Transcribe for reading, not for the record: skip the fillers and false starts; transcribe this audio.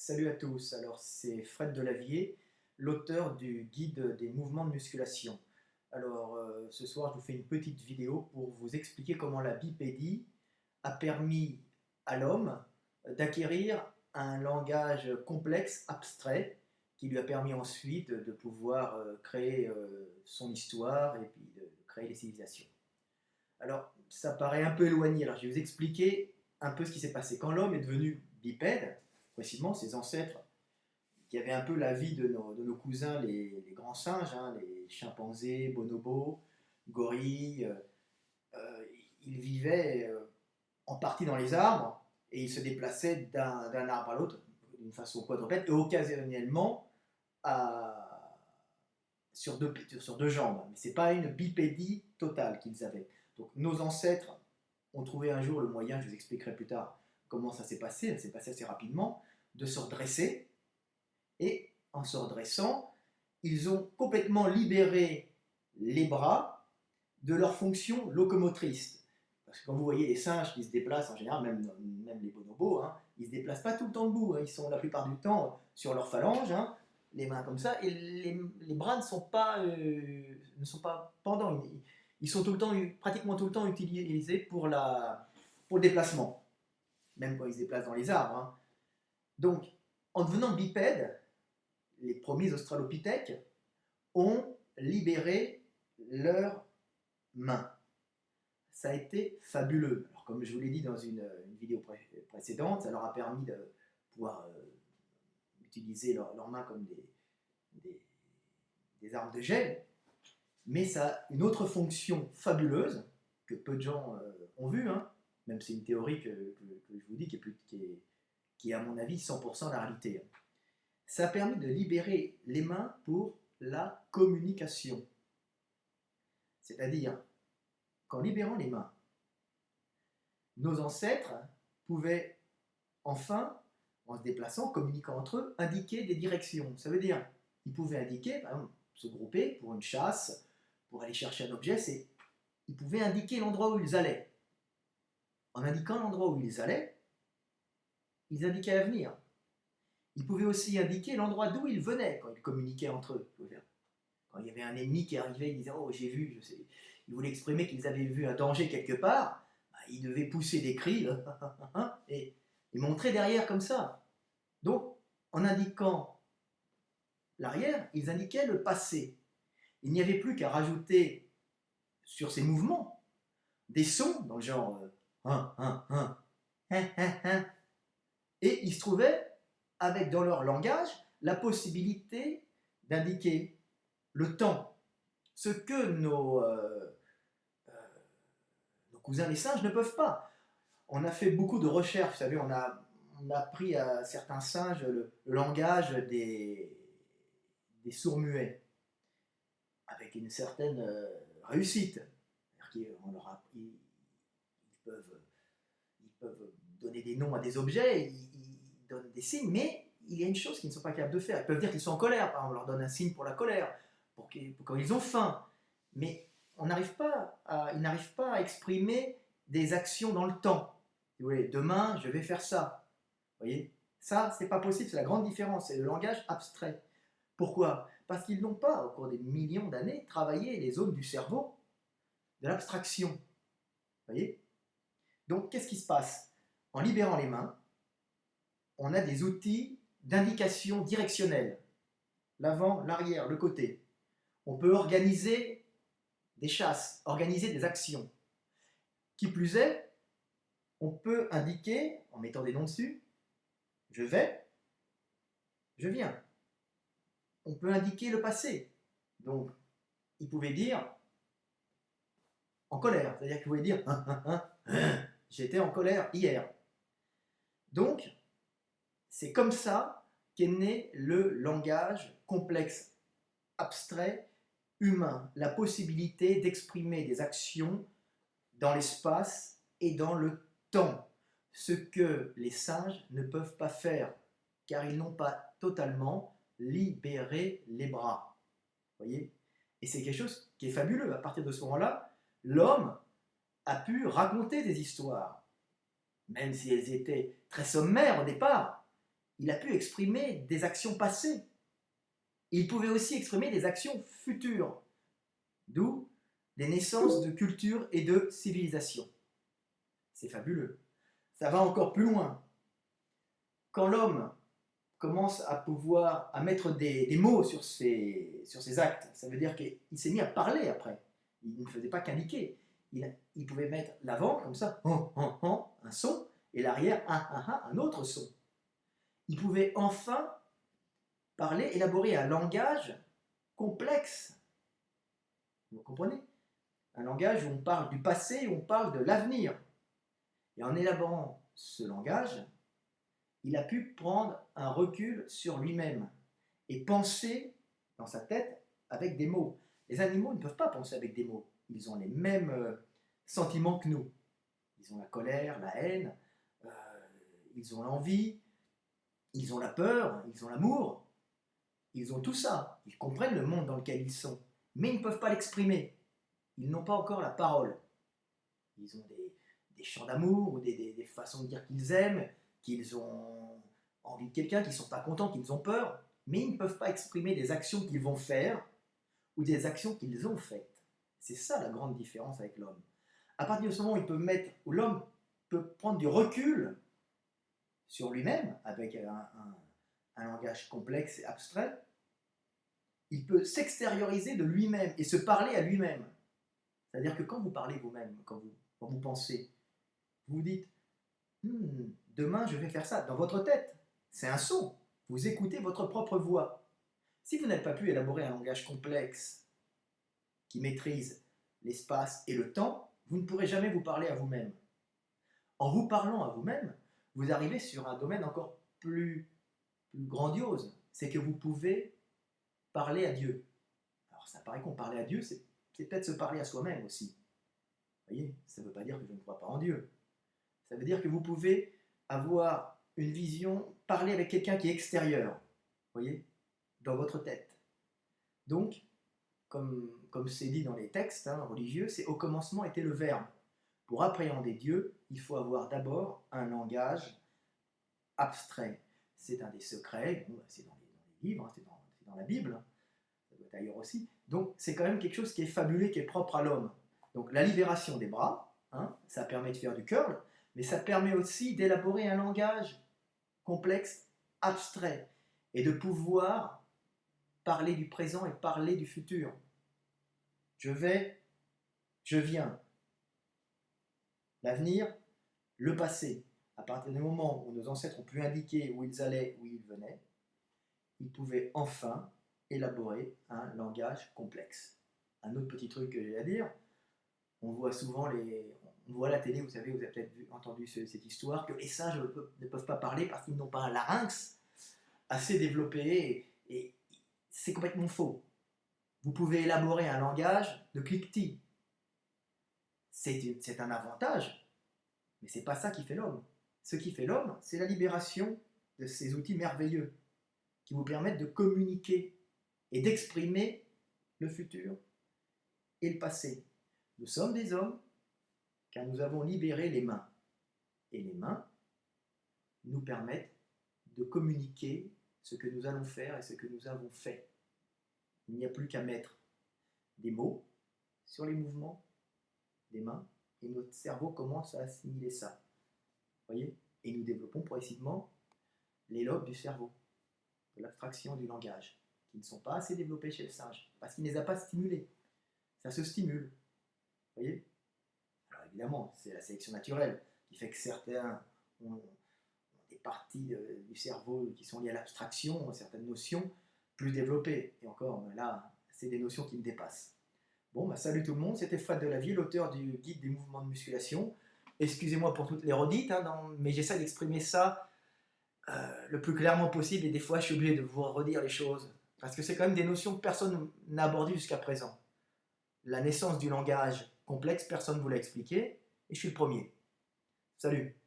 Salut à tous, alors c'est Fred Delavier, l'auteur du guide des mouvements de musculation. Alors ce soir je vous fais une petite vidéo pour vous expliquer comment la bipédie a permis à l'homme d'acquérir un langage complexe, abstrait, qui lui a permis ensuite de pouvoir créer son histoire et puis de créer les civilisations. Alors ça paraît un peu éloigné, alors je vais vous expliquer un peu ce qui s'est passé. Quand l'homme est devenu bipède, précisément ses ancêtres qui avaient un peu la vie de nos cousins, les grands singes, hein, les chimpanzés, bonobos, gorilles. Euh, ils vivaient en partie dans les arbres et ils se déplaçaient d'un arbre à l'autre d'une façon quadrupède et occasionnellement sur deux jambes. Mais ce n'est pas une bipédie totale qu'ils avaient. Donc nos ancêtres ont trouvé un jour le moyen, je vous expliquerai plus tard comment ça s'est passé assez rapidement, de se redresser. Et en se redressant, ils ont complètement libéré les bras de leur fonction locomotrice. Parce que quand vous voyez les singes qui se déplacent, en général, même les bonobos, hein, ils ne se déplacent pas tout le temps debout, hein, ils sont la plupart du temps sur leurs phalanges, hein, les mains comme ça, et les bras ne sont pas pendants, ils sont pratiquement tout le temps utilisés pour le déplacement, même quand ils se déplacent dans les arbres. Hein. Donc, en devenant bipèdes, les premiers australopithèques ont libéré leurs mains. Ça a été fabuleux. Alors, comme je vous l'ai dit dans une vidéo précédente, ça leur a permis de pouvoir utiliser leurs mains comme des armes de jet, mais ça a une autre fonction fabuleuse que peu de gens ont vue, hein. Même c'est une théorie que je vous dis qui est à mon avis 100% la réalité. Ça a permis de libérer les mains pour la communication. C'est-à-dire qu'en libérant les mains, nos ancêtres pouvaient enfin, en se déplaçant, communiquant entre eux, indiquer des directions. Ça veut dire qu'ils pouvaient indiquer, par exemple, se grouper pour une chasse, pour aller chercher un objet, ils pouvaient indiquer l'endroit où ils allaient. En indiquant l'endroit où ils allaient, ils indiquaient l'avenir. Ils pouvaient aussi indiquer l'endroit d'où ils venaient quand ils communiquaient entre eux. Quand il y avait un ennemi qui arrivait, ils disaient « Oh, j'ai vu », je sais. Ils voulaient exprimer qu'ils avaient vu un danger quelque part. Bah, ils devaient pousser des cris et montrer derrière comme ça. Donc, en indiquant l'arrière, ils indiquaient le passé. Il n'y avait plus qu'à rajouter sur ces mouvements des sons dans le genre et ils se trouvaient avec dans leur langage la possibilité d'indiquer le temps, ce que nos cousins les singes ne peuvent pas. On a fait beaucoup de recherches, vous savez, on a appris à certains singes le langage des sourds-muets, avec une certaine réussite. Ils peuvent donner des noms à des objets, ils donnent des signes, mais il y a une chose qu'ils ne sont pas capables de faire. Ils peuvent dire qu'ils sont en colère, par exemple, on leur donne un signe pour la colère, pour quand ils ont faim. Mais ils n'arrivent pas à exprimer des actions dans le temps. Vous voyez, demain, je vais faire ça. Vous voyez, ça, c'est pas possible, c'est la grande différence, c'est le langage abstrait. Pourquoi? Parce qu'ils n'ont pas, au cours des millions d'années, travaillé les zones du cerveau de l'abstraction. Vous voyez? Donc, qu'est-ce qui se passe? En libérant les mains, on a des outils d'indication directionnelle. L'avant, l'arrière, le côté. On peut organiser des chasses, organiser des actions. Qui plus est, on peut indiquer, en mettant des noms dessus, je vais, je viens. On peut indiquer le passé. Donc, il pouvait dire en colère. C'est-à-dire qu'il pouvait dire j'étais en colère hier. Donc, c'est comme ça qu'est né le langage complexe, abstrait, humain. La possibilité d'exprimer des actions dans l'espace et dans le temps. Ce que les singes ne peuvent pas faire, car ils n'ont pas totalement libéré les bras. Vous voyez? Et c'est quelque chose qui est fabuleux. À partir de ce moment-là, l'homme a pu raconter des histoires, même si elles étaient très sommaires au départ, il a pu exprimer des actions passées. Il pouvait aussi exprimer des actions futures, d'où des naissances de culture et de civilisation. C'est fabuleux. Ça va encore plus loin. Quand l'homme commence à mettre des mots sur ses actes, ça veut dire qu'il s'est mis à parler après. Il ne faisait pas qu'indiquer. Il pouvait mettre l'avant, comme ça, un son, et l'arrière, un autre son. Il pouvait enfin parler, élaborer un langage complexe. Vous comprenez? Un langage où on parle du passé, où on parle de l'avenir. Et en élaborant ce langage, il a pu prendre un recul sur lui-même et penser dans sa tête avec des mots. Les animaux ne peuvent pas penser avec des mots. Ils ont les mêmes sentiments que nous. Ils ont la colère, la haine, ils ont l'envie, ils ont la peur, ils ont l'amour. Ils ont tout ça. Ils comprennent le monde dans lequel ils sont. Mais ils ne peuvent pas l'exprimer. Ils n'ont pas encore la parole. Ils ont des chants d'amour ou des façons de dire qu'ils aiment, qu'ils ont envie de quelqu'un, qu'ils ne sont pas contents, qu'ils ont peur, mais ils ne peuvent pas exprimer des actions qu'ils vont faire ou des actions qu'ils ont faites. C'est ça la grande différence avec l'homme. À partir de ce moment où l'homme peut prendre du recul sur lui-même avec un langage complexe et abstrait, il peut s'extérioriser de lui-même et se parler à lui-même. C'est-à-dire que quand vous parlez vous-même, quand vous pensez, vous vous dites demain je vais faire ça dans votre tête. C'est un son. Vous écoutez votre propre voix. Si vous n'avez pas pu élaborer un langage complexe qui maîtrise l'espace et le temps, vous ne pourrez jamais vous parler à vous-même. En vous parlant à vous-même, vous arrivez sur un domaine encore plus grandiose. C'est que vous pouvez parler à Dieu. Alors ça paraît qu'on parlait à Dieu, c'est peut-être se parler à soi-même aussi. Vous voyez, ça ne veut pas dire que je ne crois pas en Dieu. Ça veut dire que vous pouvez avoir une vision, parler avec quelqu'un qui est extérieur, vous voyez, dans votre tête. Donc, comme c'est dit dans les textes religieux, c'est au commencement était le Verbe. Pour appréhender Dieu, il faut avoir d'abord un langage abstrait. C'est un des secrets, c'est dans les livres, c'est dans la Bible, ça doit être ailleurs aussi. Donc, c'est quand même quelque chose qui est fabuleux, qui est propre à l'homme. Donc, la libération des bras, ça permet de faire du curl, mais ça permet aussi d'élaborer un langage complexe, abstrait, et de pouvoir parler du présent et parler du futur. Je vais, je viens. L'avenir, le passé. À partir du moment où nos ancêtres ont pu indiquer où ils allaient, où ils venaient, ils pouvaient enfin élaborer un langage complexe. Un autre petit truc que j'ai à dire, on voit souvent on voit à la télé, vous savez, vous avez peut-être entendu cette histoire, que les singes ne peuvent pas parler parce qu'ils n'ont pas un larynx assez développé, et c'est complètement faux. Vous pouvez élaborer un langage de cliquetis. C'est un avantage, mais c'est pas ça qui fait l'homme. Ce qui fait l'homme, c'est la libération de ces outils merveilleux qui vous permettent de communiquer et d'exprimer le futur et le passé. Nous sommes des hommes car nous avons libéré les mains. Et les mains nous permettent de communiquer ce que nous allons faire et ce que nous avons fait. Il n'y a plus qu'à mettre des mots sur les mouvements des mains et notre cerveau commence à assimiler ça. Vous voyez? Et nous développons progressivement les lobes du cerveau, de l'abstraction du langage, qui ne sont pas assez développés chez le singe, parce qu'il ne les a pas stimulés. Ça se stimule. Vous voyez? Alors évidemment, c'est la sélection naturelle qui fait que certains ont des parties du cerveau qui sont liées à l'abstraction, certaines notions plus développées. Et encore, là, c'est des notions qui me dépassent. Bon, salut tout le monde, c'était Fred Delavier, l'auteur du guide des mouvements de musculation. Excusez-moi pour toutes les redites, mais j'essaie d'exprimer ça le plus clairement possible, et des fois je suis obligé de vous redire les choses, parce que c'est quand même des notions que personne n'a abordées jusqu'à présent. La naissance du langage complexe, personne ne vous l'a expliqué, et je suis le premier. Salut!